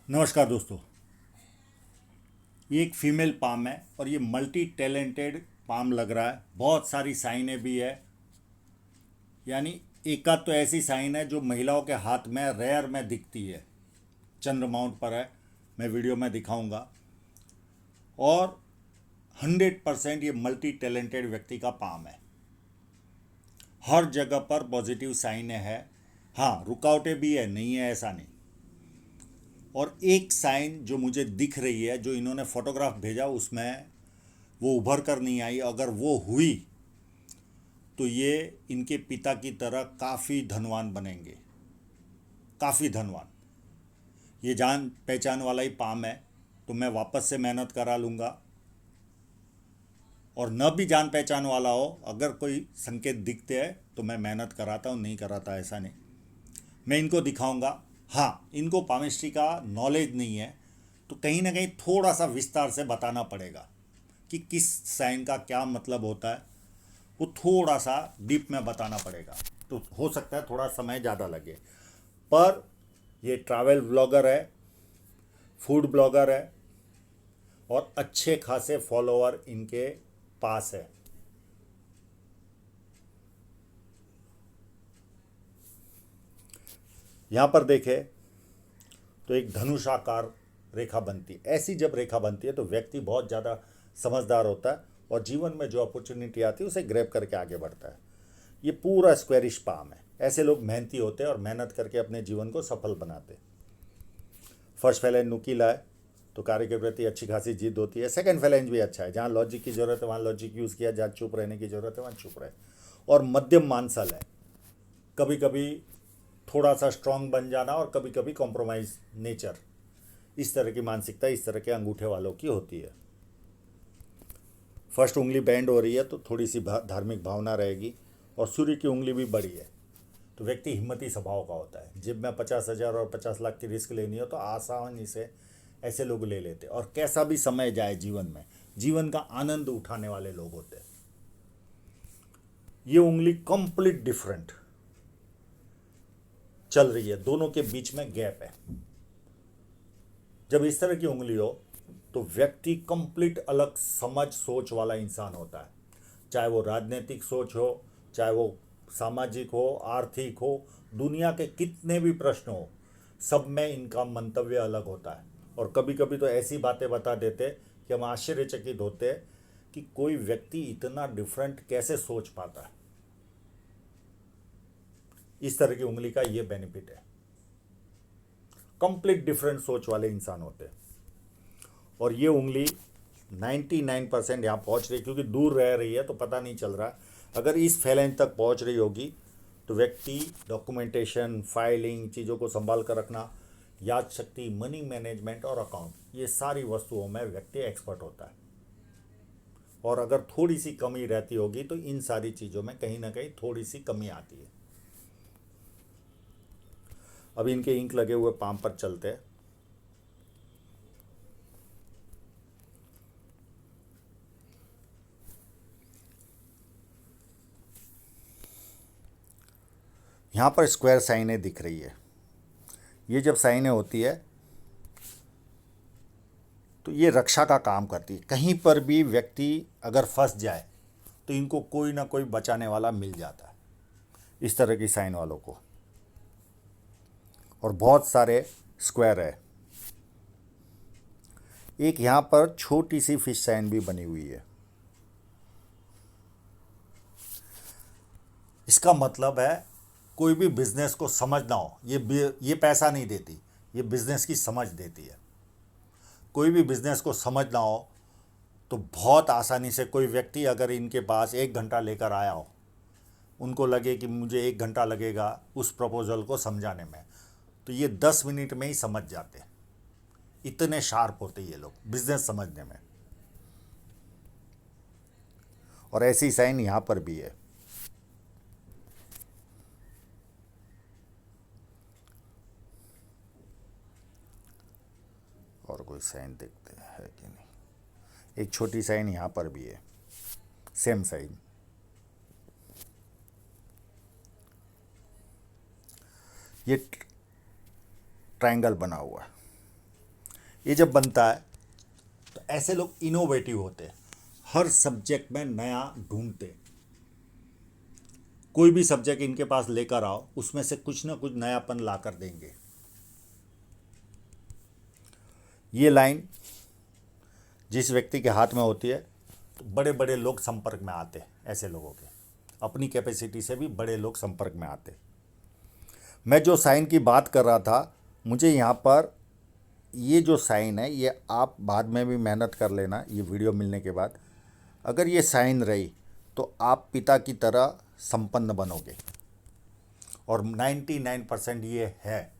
नमस्कार दोस्तों। ये एक फीमेल पाम है और ये मल्टी टैलेंटेड पाम लग रहा है। बहुत सारी साइनें भी है। यानी एकाध तो ऐसी साइन है जो महिलाओं के हाथ में रेयर में दिखती है। चंद्र माउंट पर है, मैं वीडियो में दिखाऊंगा। और 100% ये मल्टी टैलेंटेड व्यक्ति का पाम है। हर जगह पर पॉजिटिव साइनें है। हाँ, रुकावटें भी है, नहीं है ऐसा नहीं। और एक साइन जो मुझे दिख रही है, जो इन्होंने फोटोग्राफ भेजा उसमें वो उभर कर नहीं आई। अगर वो हुई तो ये इनके पिता की तरह काफ़ी धनवान बनेंगे, काफ़ी धनवान। ये जान पहचान वाला ही पाम है, तो मैं वापस से मेहनत करा लूँगा। और न भी जान पहचान वाला हो, अगर कोई संकेत दिखते हैं तो मैं मेहनत कराता हूँ, नहीं कराता ऐसा नहीं। मैं इनको दिखाऊंगा। हाँ, इनको पामिस्ट्री का नॉलेज नहीं है, तो कहीं ना कहीं थोड़ा सा विस्तार से बताना पड़ेगा कि किस साइन का क्या मतलब होता है। वो थोड़ा सा डीप में बताना पड़ेगा, तो हो सकता है थोड़ा समय ज़्यादा लगे। पर ये ट्रैवल ब्लॉगर है, फूड ब्लॉगर है, और अच्छे खासे फॉलोअर इनके पास है। यहाँ पर देखे तो एक धनुषाकार रेखा बनती है। ऐसी जब रेखा बनती है तो व्यक्ति बहुत ज़्यादा समझदार होता है और जीवन में जो अपॉर्चुनिटी आती है उसे ग्रैब करके आगे बढ़ता है। ये पूरा स्क्वेरिश पाम है। ऐसे लोग मेहनती होते हैं और मेहनत करके अपने जीवन को सफल बनाते हैं। फर्स्ट फैलेंज नुकीला है तो कार्य के प्रति अच्छी खासी जिद होती है। सेकंड फैलेंज भी अच्छा है, जहाँ लॉजिक की जरूरत है वहाँ लॉजिक यूज़ किया, जहाँ चुप रहने की जरूरत है वहाँ चुप रहे। और मध्यम मानसल है, कभी कभी थोड़ा सा स्ट्रांग बन जाना और कभी कभी कॉम्प्रोमाइज नेचर। इस तरह की मानसिकता इस तरह के अंगूठे वालों की होती है। फर्स्ट उंगली बैंड हो रही है तो थोड़ी सी धार्मिक भावना रहेगी। और सूर्य की उंगली भी बड़ी है तो व्यक्ति हिम्मती स्वभाव का होता है। जेब में 50,000 और 50 लाख की रिस्क लेनी हो तो आसानी से ऐसे लोग ले लेते, और कैसा भी समय जाए जीवन में, जीवन का आनंद उठाने वाले लोग होते हैं। ये उंगली कंप्लीट डिफरेंट चल रही है, दोनों के बीच में गैप है। जब इस तरह की उंगली हो तो व्यक्ति कंप्लीट अलग समझ सोच वाला इंसान होता है। चाहे वो राजनीतिक सोच हो, चाहे वो सामाजिक हो, आर्थिक हो, दुनिया के कितने भी प्रश्न हो, सब में इनका मंतव्य अलग होता है। और कभी कभी तो ऐसी बातें बता देते कि हम आश्चर्यचकित होते हैं कि कोई व्यक्ति इतना डिफरेंट कैसे सोच पाता है। इस तरह की उंगली का ये बेनिफिट है, कंप्लीट डिफरेंट सोच वाले इंसान होते हैं। और ये उंगली 99% यहाँ पहुँच रही, क्योंकि दूर रह रही है तो पता नहीं चल रहा। अगर इस फैलेंज तक पहुँच रही होगी तो व्यक्ति डॉक्यूमेंटेशन, फाइलिंग, चीज़ों को संभाल कर रखना, याद शक्ति, मनी मैनेजमेंट और अकाउंट, ये सारी वस्तुओं में व्यक्ति एक्सपर्ट होता है। और अगर थोड़ी सी कमी रहती होगी तो इन सारी चीज़ों में कहीं ना कहीं थोड़ी सी कमी आती है। अब इनके इंक लगे हुए पाम पर चलते हैं। यहाँ पर स्क्वायर साइनें दिख रही है। ये जब साइनें होती है तो ये रक्षा का काम करती है। कहीं पर भी व्यक्ति अगर फंस जाए तो इनको कोई ना कोई बचाने वाला मिल जाता है, इस तरह की साइन वालों को। और बहुत सारे स्क्वायर है। एक यहाँ पर छोटी सी फिश साइन भी बनी हुई है। इसका मतलब है कोई भी बिजनेस को समझना हो, ये पैसा नहीं देती, ये बिजनेस की समझ देती है। कोई भी बिजनेस को समझना हो तो बहुत आसानी से, कोई व्यक्ति अगर इनके पास 1 घंटा लेकर आया हो, उनको लगे कि मुझे 1 घंटा लगेगा उस प्रपोजल को समझाने में, तो ये 10 मिनट में ही समझ जाते हैं। इतने शार्प होते ये लोग बिजनेस समझने में। और ऐसी साइन यहाँ पर भी है। और कोई साइन देखते हैं कि नहीं। एक छोटी साइन यहाँ पर भी है, सेम साइन। ये ट्रायंगल बना हुआ है। ये जब बनता है तो ऐसे लोग इनोवेटिव होते हैं, हर सब्जेक्ट में नया ढूंढते। कोई भी सब्जेक्ट इनके पास लेकर आओ, उसमें से कुछ ना कुछ नयापन ला कर देंगे। ये लाइन जिस व्यक्ति के हाथ में होती है तो बड़े बड़े लोग संपर्क में आते हैं, ऐसे लोगों के अपनी कैपेसिटी से भी बड़े लोग संपर्क में आते। मैं जो साइन की बात कर रहा था, मुझे यहाँ पर ये जो साइन है, ये आप बाद में भी मेहनत कर लेना, ये वीडियो मिलने के बाद। अगर ये साइन रही तो आप पिता की तरह संपन्न बनोगे, और 99% ये है।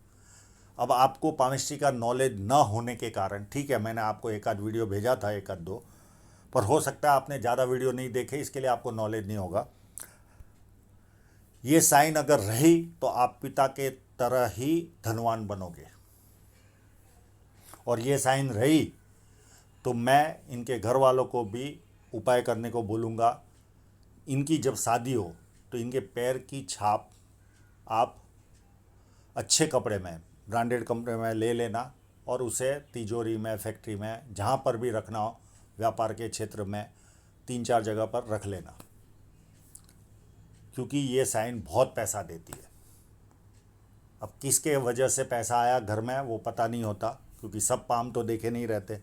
अब आपको पामिस्ट्री का नॉलेज ना होने के कारण, ठीक है, मैंने आपको एक आध वीडियो भेजा था, एक आध दो, पर हो सकता है आपने ज़्यादा वीडियो नहीं देखे, इसके लिए आपको नॉलेज नहीं होगा। ये साइन अगर रही तो आप पिता के तरह ही धनवान बनोगे, और ये साइन रही तो मैं इनके घर वालों को भी उपाय करने को बोलूँगा। इनकी जब शादी हो तो इनके पैर की छाप आप अच्छे कपड़े में, ब्रांडेड कपड़े में ले लेना, और उसे तिजोरी में, फैक्ट्री में, जहाँ पर भी रखना हो, व्यापार के क्षेत्र में 3-4 जगह पर रख लेना, क्योंकि ये साइन बहुत पैसा देती है। अब किसके वजह से पैसा आया घर में वो पता नहीं होता, क्योंकि सब पाम तो देखे नहीं रहते।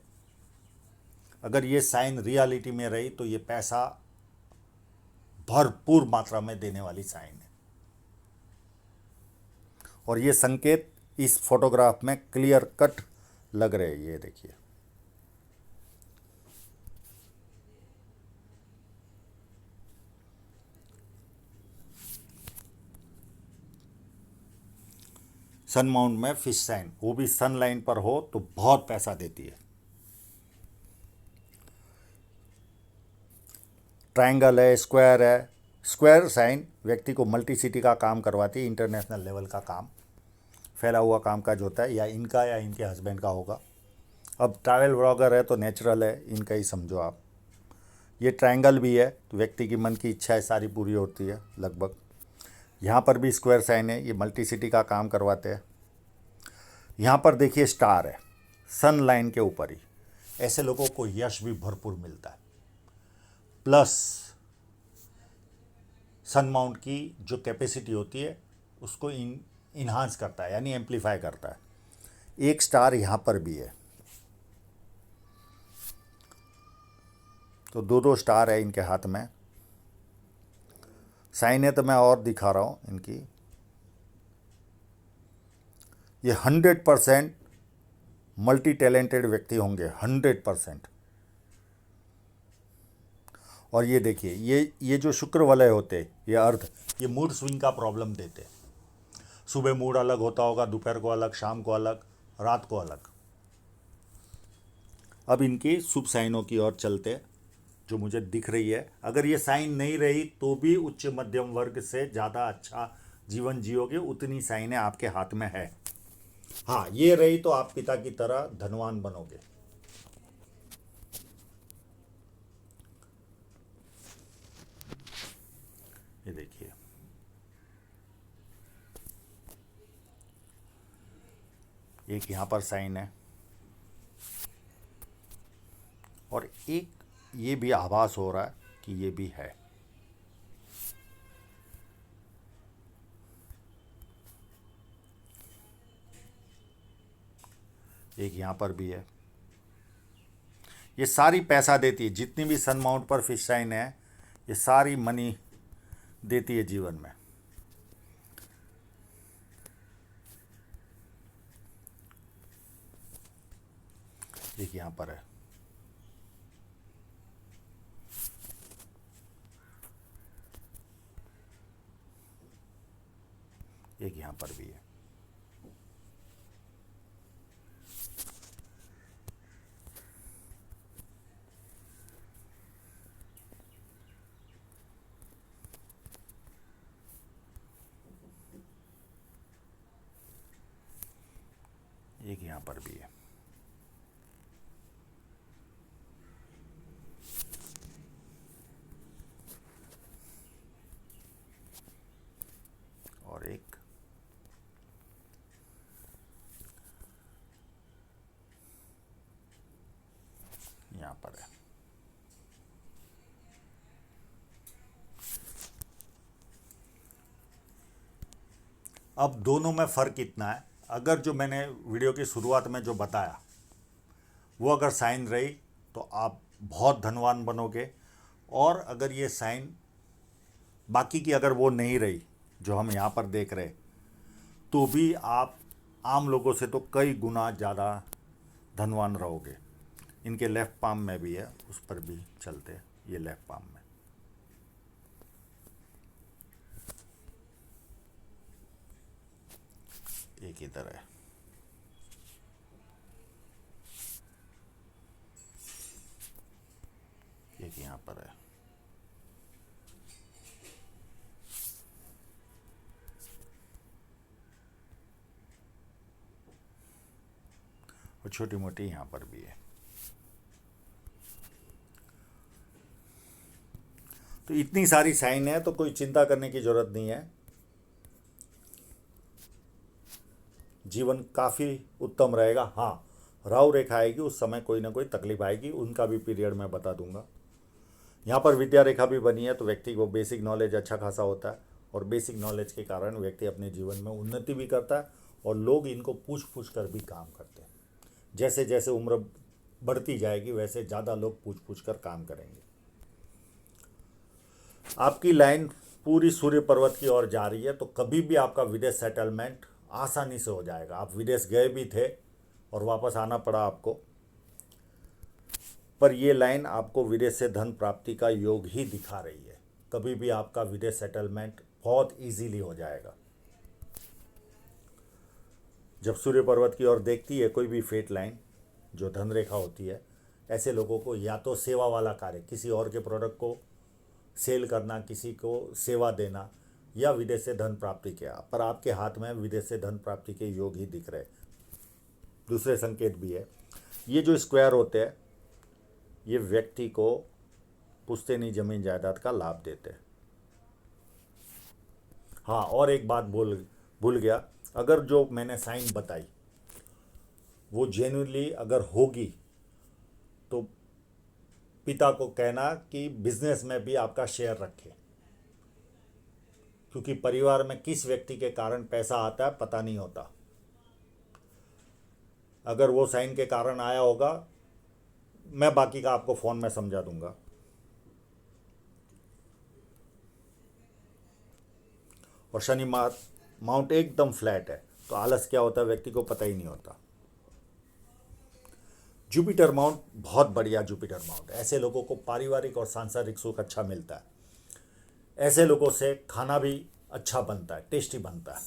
अगर ये साइन रियलिटी में रही तो ये पैसा भरपूर मात्रा में देने वाली साइन है। और ये संकेत इस फोटोग्राफ में क्लियर कट लग रहे हैं, ये देखिए। सन माउंट में फिश साइन, वो भी सन लाइन पर हो तो बहुत पैसा देती है। ट्रायंगल है, स्क्वायर है। स्क्वायर साइन व्यक्ति को मल्टी सिटी का काम करवाती है, इंटरनेशनल लेवल का काम, फैला हुआ कामकाज होता है, या इनका या इनके हस्बैंड का होगा। अब ट्रैवल ब्लॉगर है तो नेचुरल है, इनका ही समझो आप। ये ट्रायंगल भी है तो व्यक्ति की मन की इच्छाएं सारी पूरी होती है लगभग। यहाँ पर भी स्क्वायर साइन है, ये मल्टी सिटी का काम करवाते हैं। यहाँ पर देखिए स्टार है, सन लाइन के ऊपर ही। ऐसे लोगों को यश भी भरपूर मिलता है, प्लस सन माउंट की जो कैपेसिटी होती है उसको इन्हांस करता है, यानी एम्पलीफाई करता है। एक स्टार यहाँ पर भी है, तो 2-2 स्टार है इनके हाथ में। साइन है तो मैं और दिखा रहा हूँ इनकी। ये 100% मल्टी टैलेंटेड व्यक्ति होंगे, 100%। और ये देखिए, ये जो शुक्र वलय होते, ये अर्थ, ये मूड स्विंग का प्रॉब्लम देते। सुबह मूड अलग होता होगा, दोपहर को अलग, शाम को अलग, रात को अलग। अब इनकी शुभ साइनों की ओर चलते, जो मुझे दिख रही है। अगर ये साइन नहीं रही तो भी उच्च मध्यम वर्ग से ज़्यादा अच्छा जीवन जियोगे, उतनी साइनें आपके हाथ में है। हाँ, ये रही तो आप पिता की तरह धनवान बनोगे। ये देखिए, एक यहाँ पर साइन है, और एक ये भी आभास हो रहा है कि ये भी है। एक यहाँ पर भी है। ये सारी पैसा देती है, जितनी भी सन माउंट पर फिश साइन है, ये सारी मनी देती है जीवन में। एक यहाँ पर है, एक यहाँ पर भी है। एक यहाँ पर भी है। और एक यहाँ पर है। अब दोनों में फ़र्क इतना है, अगर जो मैंने वीडियो की शुरुआत में जो बताया वो अगर साइन रही तो आप बहुत धनवान बनोगे, और अगर ये साइन बाकी की अगर वो नहीं रही जो हम यहाँ पर देख रहे, तो भी आप आम लोगों से तो कई गुना ज़्यादा धनवान रहोगे। इनके लेफ़्ट पाम में भी है, उस पर भी चलते हैं। ये लेफ़्ट पाम में एक ही तरह है। एक यहाँ पर है। और छोटी मोटी यहाँ पर भी है। तो इतनी सारी साइन है तो कोई चिंता करने की ज़रूरत नहीं है। जीवन काफ़ी उत्तम रहेगा। हाँ, राहु रेखा आएगी, उस समय कोई ना कोई तकलीफ आएगी, उनका भी पीरियड मैं बता दूंगा। यहाँ पर विद्या रेखा भी बनी है, तो व्यक्ति को बेसिक नॉलेज अच्छा खासा होता है, और बेसिक नॉलेज के कारण व्यक्ति अपने जीवन में उन्नति भी करता है, और लोग इनको पूछ पूछ कर भी काम करते हैं। जैसे जैसे उम्र बढ़ती जाएगी वैसे ज़्यादा लोग पूछ पूछ कर काम करेंगे। आपकी लाइन पूरी सूर्य पर्वत की ओर जा रही है, तो कभी भी आपका विदेश सेटलमेंट आसानी से हो जाएगा। आप विदेश गए भी थे और वापस आना पड़ा आपको, पर ये लाइन आपको विदेश से धन प्राप्ति का योग ही दिखा रही है। कभी भी आपका विदेश सेटलमेंट बहुत इजीली हो जाएगा। जब सूर्य पर्वत की ओर देखती है कोई भी फेट लाइन जो धन रेखा होती है, ऐसे लोगों को या तो सेवा वाला कार्य, किसी और के प्रोडक्ट को सेल करना, किसी को सेवा देना, या विदेश से धन प्राप्ति किया, पर आपके हाथ में विदेश से धन प्राप्ति के योग ही दिख रहे। दूसरे संकेत भी है, ये जो स्क्वायर होते हैं ये व्यक्ति को पुश्तैनी जमीन जायदाद का लाभ देते हैं। हाँ, और एक बात भूल गया, अगर जो मैंने साइन बताई वो जेन्युइनली अगर होगी तो पिता को कहना कि बिजनेस में भी आपका शेयर रखे, क्योंकि परिवार में किस व्यक्ति के कारण पैसा आता है पता नहीं होता। अगर वो साइन के कारण आया होगा, मैं बाकी का आपको फ़ोन में समझा दूंगा। और शनि माउंट एकदम फ्लैट है, तो आलस क्या होता है व्यक्ति को पता ही नहीं होता। जुपिटर माउंट बहुत बढ़िया जुपिटर माउंट है, ऐसे लोगों को पारिवारिक और सांसारिक सुख अच्छा मिलता है। ऐसे लोगों से खाना भी अच्छा बनता है, टेस्टी बनता है।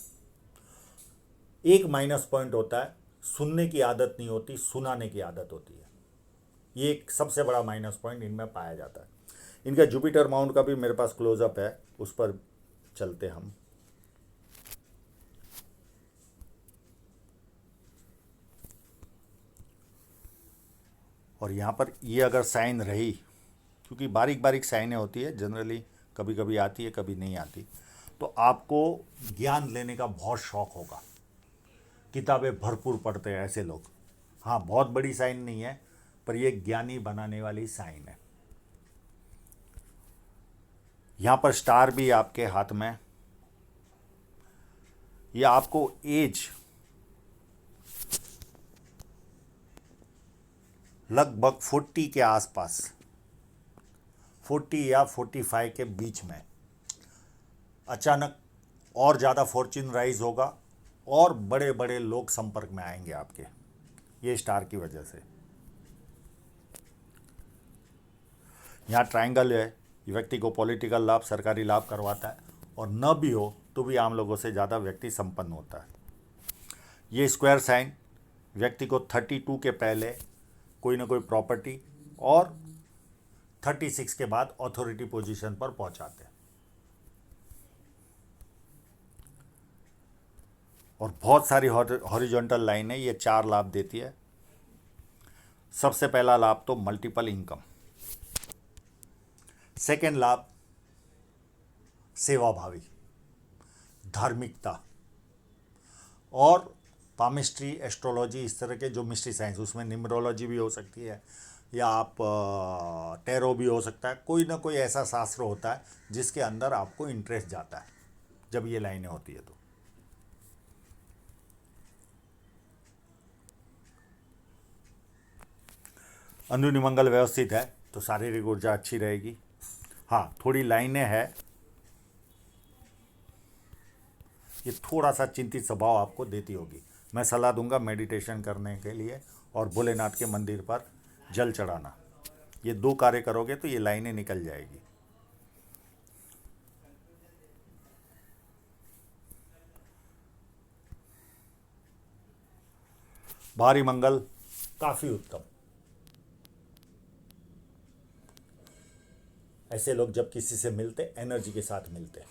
एक माइनस पॉइंट होता है, सुनने की आदत नहीं होती, सुनाने की आदत होती है। ये एक सबसे बड़ा माइनस पॉइंट इनमें पाया जाता है। इनका जुपिटर माउंट का भी मेरे पास क्लोजअप है, उस पर चलते हम। और यहाँ पर ये अगर साइन रही, क्योंकि बारीक बारीक साइनें होती है जनरली, कभी कभी आती है कभी नहीं आती, तो आपको ज्ञान लेने का बहुत शौक होगा। किताबें भरपूर पढ़ते हैं ऐसे लोग। हाँ, बहुत बड़ी साइन नहीं है, पर ये ज्ञानी बनाने वाली साइन है। यहाँ पर स्टार भी आपके हाथ में, ये आपको एज लगभग 40 के आसपास, 40 या 45 के बीच में अचानक और ज़्यादा फॉर्च्यून राइज होगा, और बड़े बड़े लोग संपर्क में आएंगे आपके, ये स्टार की वजह से। यहाँ ट्रायंगल है, ये व्यक्ति को पॉलिटिकल लाभ, सरकारी लाभ करवाता है, और न भी हो तो भी आम लोगों से ज़्यादा व्यक्ति संपन्न होता है। ये स्क्वायर साइन व्यक्ति को 32 के पहले कोई ना कोई प्रॉपर्टी, और 36 के बाद अथॉरिटी पोजीशन पर पहुंचाते हैं। और बहुत सारी हॉरिजॉन्टल लाइन है, ये 4 लाभ देती है। सबसे पहला लाभ तो मल्टीपल इनकम, सेकेंड लाभ सेवाभावी, धार्मिकता, और पामिस्ट्री, एस्ट्रोलॉजी, इस तरह के जो मिस्ट्री साइंस, उसमें न्यूमरोलॉजी भी हो सकती है, या आप टैरो भी हो सकता है, कोई ना कोई ऐसा शास्त्र होता है जिसके अंदर आपको इंटरेस्ट जाता है जब ये लाइनें होती है। तो अंदरूनी मंगल व्यवस्थित है तो शारीरिक ऊर्जा अच्छी रहेगी। हाँ, थोड़ी लाइनें हैं, ये थोड़ा सा चिंतित स्वभाव आपको देती होगी। मैं सलाह दूंगा मेडिटेशन करने के लिए और भोलेनाथ के मंदिर पर जल चढ़ाना। ये 2 कार्य करोगे तो ये लाइनें निकल जाएगी। भारी मंगल काफ़ी उत्तम। ऐसे लोग जब किसी से मिलते एनर्जी के साथ मिलते हैं,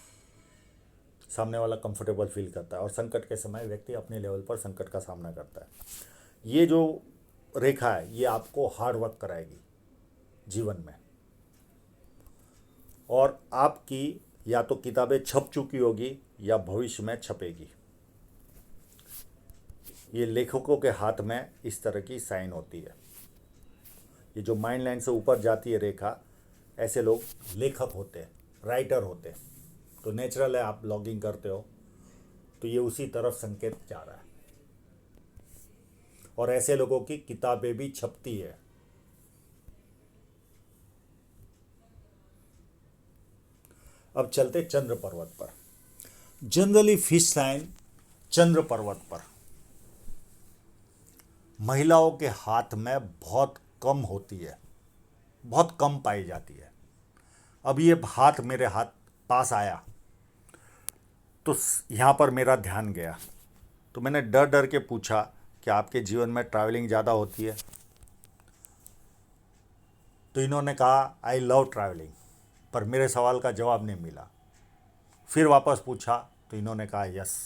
सामने वाला कंफर्टेबल फील करता है और संकट के समय व्यक्ति अपने लेवल पर संकट का सामना करता है। ये जो रेखा है ये आपको हार्ड वर्क कराएगी जीवन में, और आपकी या तो किताबें छप चुकी होगी या भविष्य में छपेगी। ये लेखकों के हाथ में इस तरह की साइन होती है। ये जो माइंड लाइन से ऊपर जाती है रेखा, ऐसे लोग लेखक होते हैं, राइटर होते हैं। तो नेचुरल है, आप ब्लॉगिंग करते हो तो ये उसी तरफ संकेत जा रहा है, और ऐसे लोगों की किताबें भी छपती है। अब चलते चंद्र पर्वत पर। जनरली फिश साइन चंद्र पर्वत पर महिलाओं के हाथ में बहुत कम होती है, बहुत कम पाई जाती है। अब ये हाथ मेरे हाथ पास आया तो यहाँ पर मेरा ध्यान गया, तो मैंने डर डर के पूछा कि आपके जीवन में ट्रैवलिंग ज़्यादा होती है? तो इन्होंने कहा आई लव ट्रैवलिंग, पर मेरे सवाल का जवाब नहीं मिला। फिर वापस पूछा तो इन्होंने कहा यस।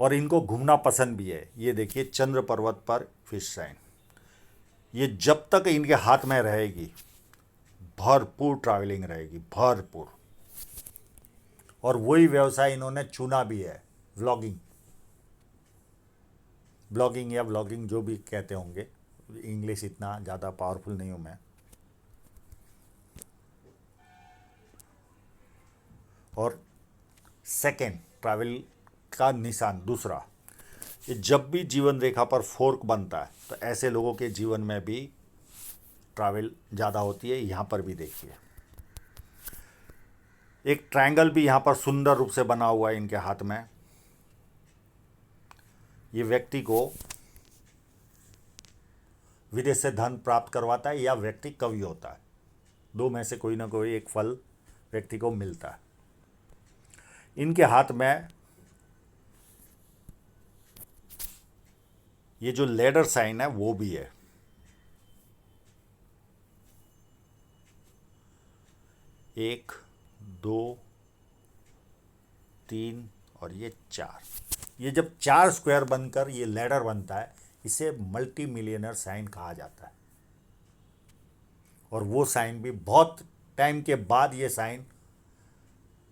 और इनको घूमना पसंद भी है। ये देखिए चंद्र पर्वत पर फिश साइन, ये जब तक इनके हाथ में रहेगी भरपूर ट्रैवलिंग रहेगी, भरपूर। और वही व्यवसाय इन्होंने चुना भी है, व्लॉगिंग। ब्लॉगिंग या व्लॉगिंग जो भी कहते होंगे, इंग्लिश इतना ज़्यादा पावरफुल नहीं हूँ मैं। और सेकेंड ट्रैवल का निशान दूसरा, ये जब भी जीवन रेखा पर फोर्क बनता है तो ऐसे लोगों के जीवन में भी ट्रैवल ज़्यादा होती है। यहाँ पर भी देखिए एक ट्रायंगल भी यहाँ पर सुंदर रूप से बना हुआ है इनके हाथ में। ये व्यक्ति को विदेश से धन प्राप्त करवाता है या व्यक्ति कवि होता है, दो में से कोई ना कोई एक फल व्यक्ति को मिलता है। इनके हाथ में ये जो लेडर साइन है वो भी है। एक, दो, तीन और ये 4। ये जब 4 स्क्वायर बनकर ये लेडर बनता है, इसे मल्टी मिलियनर साइन कहा जाता है। और वो साइन भी बहुत टाइम के बाद ये साइन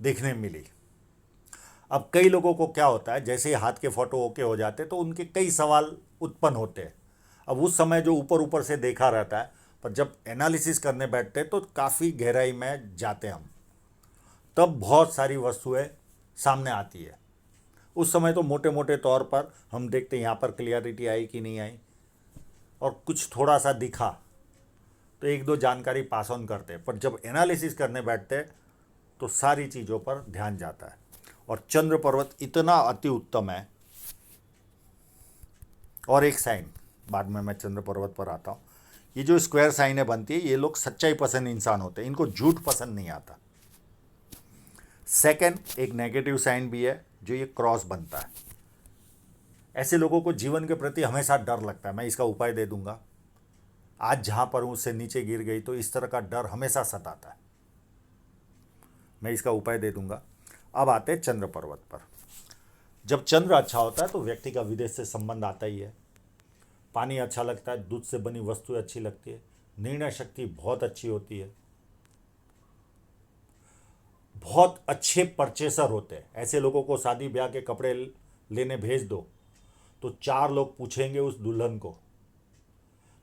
देखने मिली। अब कई लोगों को क्या होता है, जैसे ही हाथ के फोटो ओके हो जाते तो उनके कई सवाल उत्पन्न होते हैं। अब उस समय जो ऊपर ऊपर से देखा रहता है, पर जब एनालिसिस करने बैठते हैं तो काफ़ी गहराई में जाते हैं हम, तब बहुत सारी वस्तुएं सामने आती है। उस समय तो मोटे मोटे तौर पर हम देखते हैं यहाँ पर क्लियरिटी आई कि नहीं आई, और कुछ थोड़ा सा दिखा तो एक दो जानकारी पास ऑन करते हैं, पर जब एनालिसिस करने बैठते हैं तो सारी चीज़ों पर ध्यान जाता है। और चंद्र पर्वत इतना अति उत्तम है। और एक साइन, बाद में मैं चंद्र पर्वत पर आता हूँ। ये जो स्क्वायर साइनें बनती है, ये लोग सच्चाई पसंद इंसान होते हैं, इनको झूठ पसंद नहीं आता। सेकंड, एक नेगेटिव साइन भी है जो ये क्रॉस बनता है। ऐसे लोगों को जीवन के प्रति हमेशा डर लगता है। मैं इसका उपाय दे दूंगा। आज जहाँ पर हूँ उससे नीचे गिर गई तो इस तरह का डर हमेशा सताता है, मैं इसका उपाय दे दूंगा। अब आते हैं चंद्र पर्वत पर। जब चंद्र अच्छा होता है तो व्यक्ति का विदेश से संबंध आता ही है। पानी अच्छा लगता है, दूध से बनी वस्तुएं अच्छी लगती है, निर्णय शक्ति बहुत अच्छी होती है, बहुत अच्छे परचेसर होते हैं। ऐसे लोगों को शादी ब्याह के कपड़े लेने भेज दो तो 4 लोग पूछेंगे उस दुल्हन को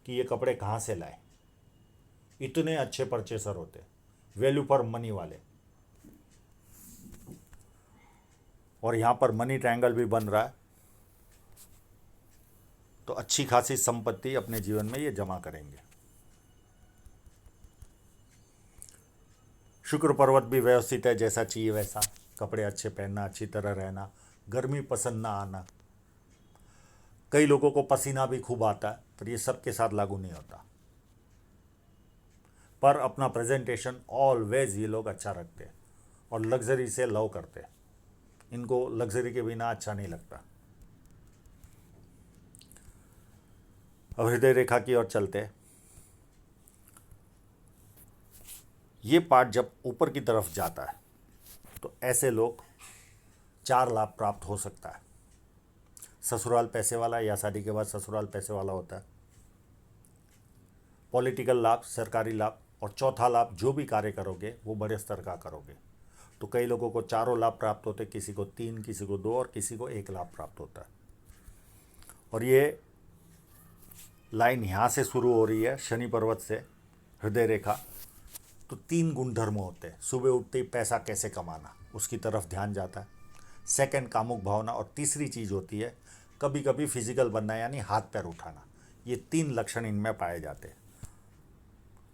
कि ये कपड़े कहाँ से लाए। इतने अच्छे परचेसर होते, वैल्यू फॉर मनी वाले। और यहाँ पर मनी ट्रायंगल भी बन रहा है, तो अच्छी खासी संपत्ति अपने जीवन में ये जमा करेंगे। शुक्र पर्वत भी व्यवस्थित है, जैसा चाहिए वैसा। कपड़े अच्छे पहनना, अच्छी तरह रहना, गर्मी पसंद ना आना। कई लोगों को पसीना भी खूब आता है, पर ये सबके साथ लागू नहीं होता। पर अपना प्रेजेंटेशन ऑलवेज ये लोग अच्छा रखते हैं और लग्जरी से लव करते हैं। इनको लग्जरी के बिना अच्छा नहीं लगता। अब हृदय रेखा की ओर चलते हैं। ये पार्ट जब ऊपर की तरफ जाता है तो ऐसे लोग 4 लाभ प्राप्त हो सकता है। ससुराल पैसे वाला, या शादी के बाद ससुराल पैसे वाला होता है। पॉलिटिकल लाभ, सरकारी लाभ, और चौथा लाभ जो भी कार्य करोगे वो बड़े स्तर का करोगे। तो कई लोगों को 4 लाभ प्राप्त होते, किसी को 3, किसी को 2 और किसी को 1 लाभ प्राप्त होता है। और ये लाइन यहाँ से शुरू हो रही है शनि पर्वत से, हृदय रेखा। तो 3 गुणधर्म होते हैं। सुबह उठते ही पैसा कैसे कमाना, उसकी तरफ ध्यान जाता है। सेकंड, कामुक भावना। और तीसरी चीज़ होती है कभी कभी फिजिकल बनना, यानी हाथ पैर उठाना। ये 3 लक्षण इनमें पाए जाते हैं।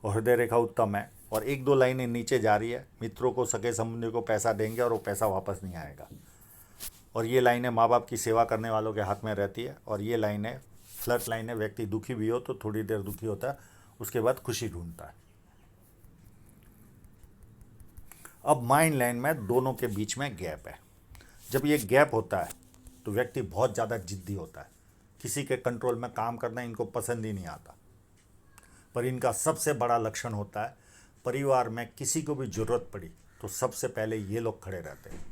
और हृदय रेखा उत्तम है। और 1-2 लाइनें नीचे जा रही है, मित्रों को, सगे संबंधियों को पैसा देंगे और वो पैसा वापस नहीं आएगा। और ये लाइनें माँ बाप की सेवा करने वालों के हाथ में रहती है। और ये लाइनें फ्लर्ट लाइनें, व्यक्ति दुखी भी हो तो थोड़ी देर दुखी होता है, उसके बाद खुशी ढूंढता है। अब माइंड लाइन में दोनों के बीच में गैप है। जब ये गैप होता है तो व्यक्ति बहुत ज़्यादा जिद्दी होता है। किसी के कंट्रोल में काम करना इनको पसंद ही नहीं आता। पर इनका सबसे बड़ा लक्षण होता है, परिवार में किसी को भी ज़रूरत पड़ी तो सबसे पहले ये लोग खड़े रहते हैं।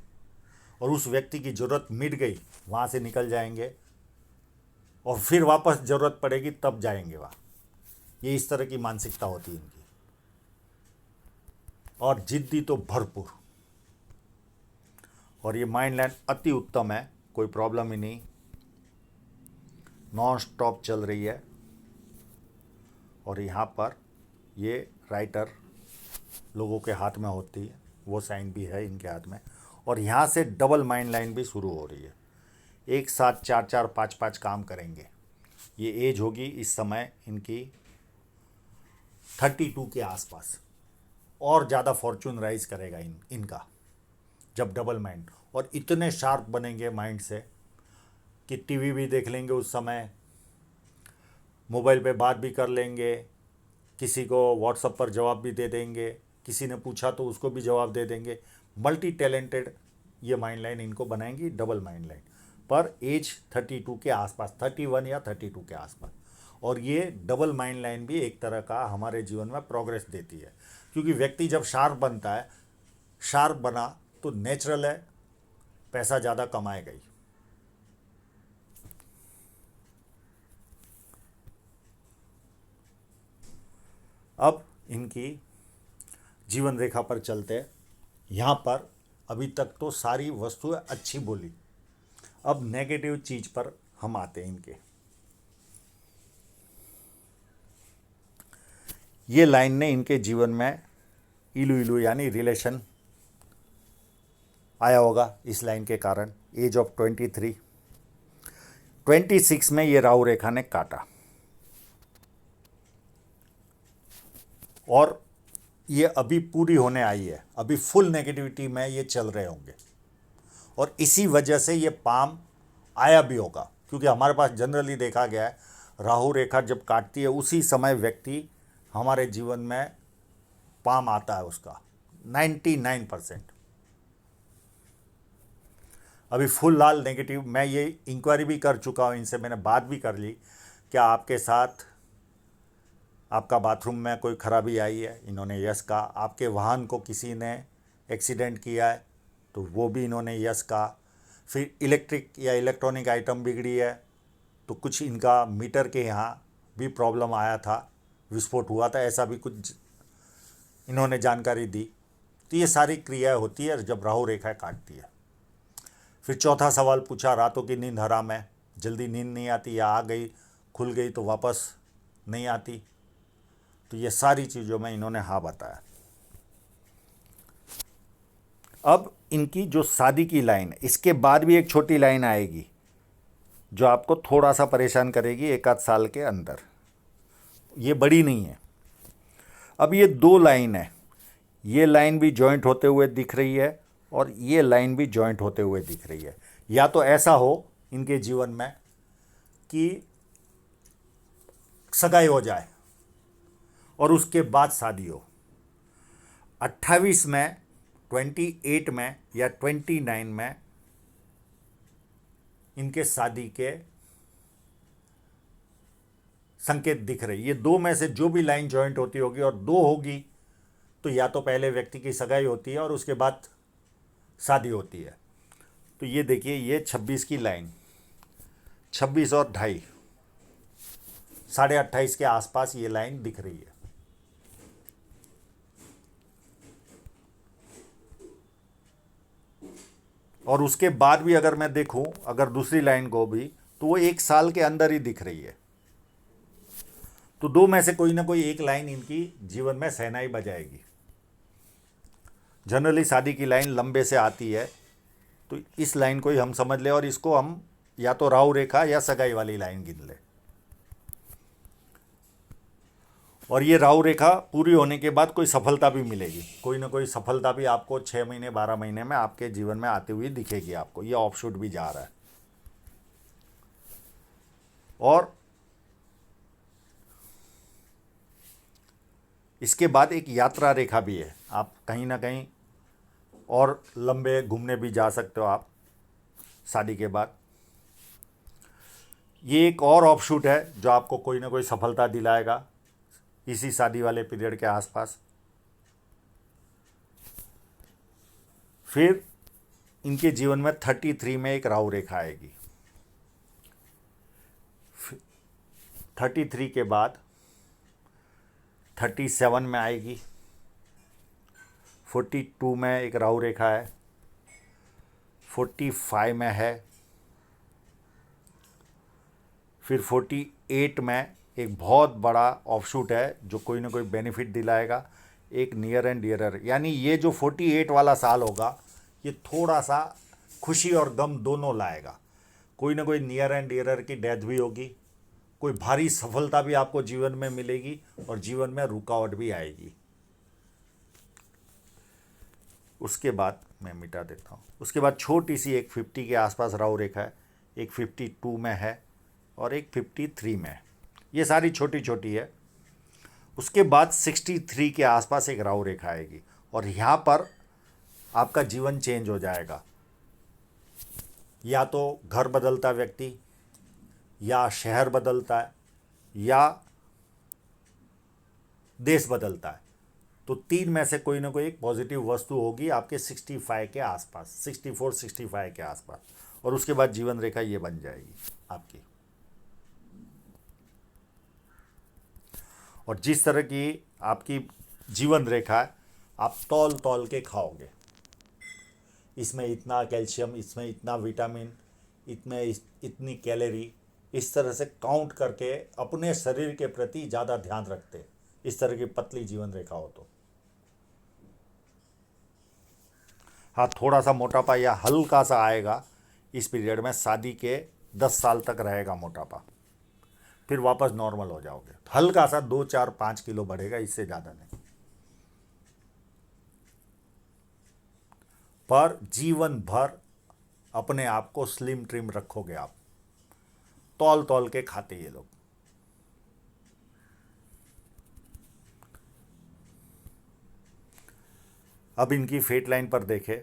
और उस व्यक्ति की ज़रूरत मिट गई, वहाँ से निकल जाएंगे और फिर वापस ज़रूरत पड़ेगी तब जाएंगे वहाँ। ये इस तरह की मानसिकता होती है इनकी। और जिद्दी तो भरपूर। और ये माइंड लाइन अति उत्तम है, कोई प्रॉब्लम ही नहीं, नॉन स्टॉप चल रही है। और यहाँ पर ये राइटर लोगों के हाथ में होती है, वो साइन भी है इनके हाथ में। और यहाँ से डबल माइंड लाइन भी शुरू हो रही है। एक साथ 4-4, 5-5 काम करेंगे। ये एज होगी इस समय इनकी 32 के आसपास। और ज़्यादा फॉर्चून राइज करेगा इनका जब डबल माइंड। और इतने शार्प बनेंगे माइंड से कि टीवी भी देख लेंगे उस समय, मोबाइल पे बात भी कर लेंगे, किसी को व्हाट्सएप पर जवाब भी दे देंगे, किसी ने पूछा तो उसको भी जवाब दे देंगे। मल्टी टैलेंटेड ये माइंड लाइन इनको बनाएंगी, डबल माइंड लाइन। पर एज 32 के आसपास, 31 या 32 के आसपास। और ये डबल माइंड लाइन भी एक तरह का हमारे जीवन में प्रोग्रेस देती है, क्योंकि व्यक्ति जब शार्प बनता है, शार्प बना तो नेचुरल है पैसा ज़्यादा कमाएगा ही। अब इनकी जीवन रेखा पर चलते हैं। यहाँ पर अभी तक तो सारी वस्तुएं अच्छी बोली, अब नेगेटिव चीज पर हम आते हैं इनके। ये लाइन ने इनके जीवन में इलू इलू यानी रिलेशन आया होगा इस लाइन के कारण। एज ऑफ 23, 26 में ये राहु रेखा ने काटा और ये अभी पूरी होने आई है। अभी फुल नेगेटिविटी में ये चल रहे होंगे और इसी वजह से ये पाम आया भी होगा, क्योंकि हमारे पास जनरली देखा गया है राहु रेखा जब काटती है उसी समय व्यक्ति हमारे जीवन में पाम आता है उसका 99%। अभी फुल लाल नेगेटिव, मैं ये इंक्वायरी भी कर चुका हूँ इनसे, मैंने बात भी कर ली, क्या आपके साथ आपका बाथरूम में कोई खराबी आई है, इन्होंने यस कहा। आपके वाहन को किसी ने एक्सीडेंट किया है, तो वो भी इन्होंने यस कहा। फिर इलेक्ट्रिक या इलेक्ट्रॉनिक आइटम बिगड़ी है, तो कुछ इनका मीटर के यहाँ भी प्रॉब्लम आया था, विस्फोट हुआ था, ऐसा भी कुछ इन्होंने जानकारी दी। तो ये सारी क्रियाएं होती है जब राहु रेखा काटती है। फिर चौथा सवाल पूछा, रातों की नींद हराम है, जल्दी नींद नहीं आती या आ गई खुल गई तो वापस नहीं आती। तो ये सारी चीज़ों में इन्होंने हाँ बताया। अब इनकी जो शादी की लाइन है, इसके बाद भी एक छोटी लाइन आएगी जो आपको थोड़ा सा परेशान करेगी एक आध साल के अंदर। ये बड़ी नहीं है। अब ये दो लाइन है, ये लाइन भी जॉइंट होते हुए दिख रही है और ये लाइन भी जॉइंट होते हुए दिख रही है। या तो ऐसा हो इनके जीवन में कि सगाई हो जाए और उसके बाद शादी हो। 28 में, 28 में या 29 में इनके शादी के संकेत दिख रहे। ये दो में से जो भी लाइन जॉइंट होती होगी और दो होगी तो या तो पहले व्यक्ति की सगाई होती है और उसके बाद शादी होती है। तो ये देखिए, ये 26 की लाइन, 26 और 2.5, 28.5 के आसपास ये लाइन दिख रही है। और उसके बाद भी अगर मैं देखूं, अगर दूसरी लाइन को भी, तो वो 1 साल के अंदर ही दिख रही है। तो दो में से कोई ना कोई एक लाइन इनकी जीवन में शहनाई बजाएगी। जनरली शादी की लाइन लंबे से आती है, तो इस लाइन को ही हम समझ ले और इसको हम या तो राहु रेखा या सगाई वाली लाइन गिन ले। और ये राहु रेखा पूरी होने के बाद कोई सफलता भी मिलेगी, कोई ना कोई सफलता भी आपको 6 महीने 12 महीने में आपके जीवन में आती हुई दिखेगी आपको। ये ऑफशूट भी जा रहा है। और इसके बाद एक यात्रा रेखा भी है। आप कहीं ना कहीं और लंबे घूमने भी जा सकते हो आप शादी के बाद। ये एक और ऑफशूट है जो आपको कोई ना कोई सफलता दिलाएगा इसी शादी वाले पीरियड के आसपास। फिर इनके जीवन में 33 में एक राहु रेखा आएगी। 33 के बाद 37 में आएगी। 42 में एक राहु रेखा है। 45 में है। फिर 48 में एक बहुत बड़ा ऑफशूट है जो कोई ना कोई बेनिफिट दिलाएगा, एक नियर एंड डियरर। यानी ये जो 48 वाला साल होगा ये थोड़ा सा खुशी और गम दोनों लाएगा। कोई ना कोई नियर एंड डियरर की डेथ भी होगी, कोई भारी सफलता भी आपको जीवन में मिलेगी और जीवन में रुकावट भी आएगी। उसके बाद मैं मिटा देता हूँ। उसके बाद छोटी सी एक 50 के आसपास राहु रेखा है, एक 52 में है और एक 53 में है। ये सारी छोटी छोटी है। उसके बाद 63 के आसपास एक राहु रेखा आएगी और यहाँ पर आपका जीवन चेंज हो जाएगा। या तो घर बदलता व्यक्ति, या शहर बदलता है, या देश बदलता है। तो 3 में से कोई ना कोई एक पॉजिटिव वस्तु होगी आपके 65 के आसपास, 64 65 के आसपास। और उसके बाद जीवन रेखा ये बन जाएगी आपकी। और जिस तरह की आपकी जीवन रेखा है, आप तौल तौल के खाओगे। इसमें इतना कैल्शियम, इसमें इतना विटामिन, इतनी कैलोरी, इस तरह से काउंट करके अपने शरीर के प्रति ज़्यादा ध्यान रखते हैं। इस तरह की पतली जीवन रेखा हो तो हाँ, थोड़ा सा मोटापा या हल्का सा आएगा इस पीरियड में। शादी के 10 साल तक रहेगा मोटापा, फिर वापस नॉर्मल हो जाओगे। हल्का सा 2 4 5 किलो बढ़ेगा, इससे ज़्यादा नहीं। पर जीवन भर अपने आप को स्लिम ट्रिम रखोगे आप। तौल तौल के खाते ये लोग। अब इनकी फेट लाइन पर देखें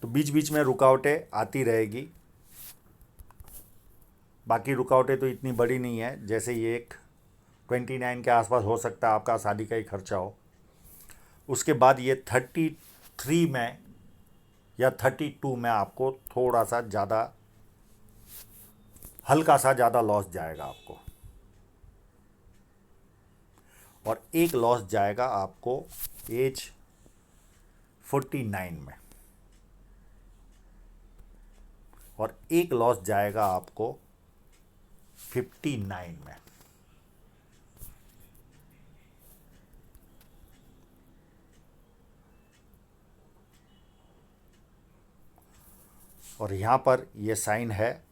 तो बीच बीच में रुकावटें आती रहेगी। बाकी रुकावटें तो इतनी बड़ी नहीं है। जैसे ये एक 29 के आसपास हो सकता है आपका शादी का ही खर्चा हो। उसके बाद ये 33 में या 32 में आपको थोड़ा सा ज़्यादा, हल्का सा ज़्यादा लॉस जाएगा आपको। और एक लॉस जाएगा आपको एज 49 में, और एक लॉस जाएगा आपको 59 में। और यहाँ पर ये साइन है,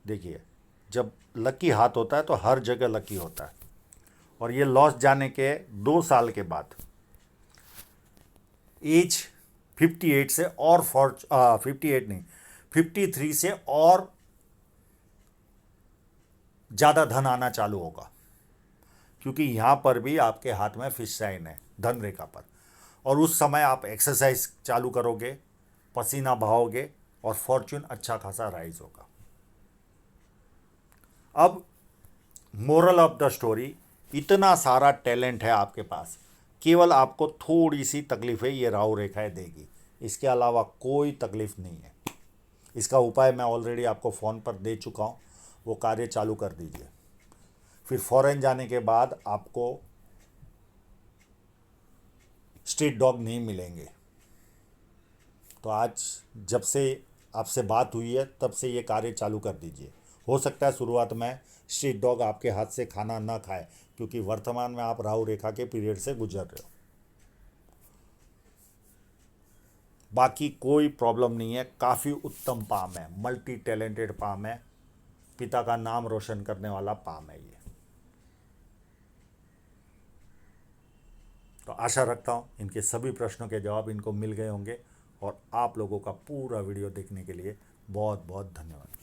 देखिए जब लकी हाथ होता है तो हर जगह लकी होता है। और ये लॉस जाने के 2 साल के बाद एज 58 से और 58 नहीं 53 से और ज़्यादा धन आना चालू होगा, क्योंकि यहाँ पर भी आपके हाथ में फिश साइन है धन रेखा पर। और उस समय आप एक्सरसाइज चालू करोगे, पसीना बहाओगे और फॉर्च्यून अच्छा खासा राइज होगा। अब मोरल ऑफ द स्टोरी, इतना सारा टैलेंट है आपके पास, केवल आपको थोड़ी सी तकलीफें ये राहु रेखाएं देगी, इसके अलावा कोई तकलीफ नहीं है। इसका उपाय मैं ऑलरेडी आपको फ़ोन पर दे चुका हूँ, वो कार्य चालू कर दीजिए। फिर फॉरेन जाने के बाद आपको स्ट्रीट डॉग नहीं मिलेंगे। तो आज जब से आपसे बात हुई है तब से ये कार्य चालू कर दीजिए। हो सकता है शुरुआत में स्ट्रीट डॉग आपके हाथ से खाना ना खाए, क्योंकि वर्तमान में आप राहु रेखा के पीरियड से गुजर रहे हो। बाकी कोई प्रॉब्लम नहीं है, काफ़ी उत्तम पाम है, मल्टी टैलेंटेड पाम है, पिता का नाम रोशन करने वाला पाम है ये। तो आशा रखता हूँ इनके सभी प्रश्नों के जवाब इनको मिल गए होंगे। और आप लोगों का पूरा वीडियो देखने के लिए बहुत बहुत धन्यवाद।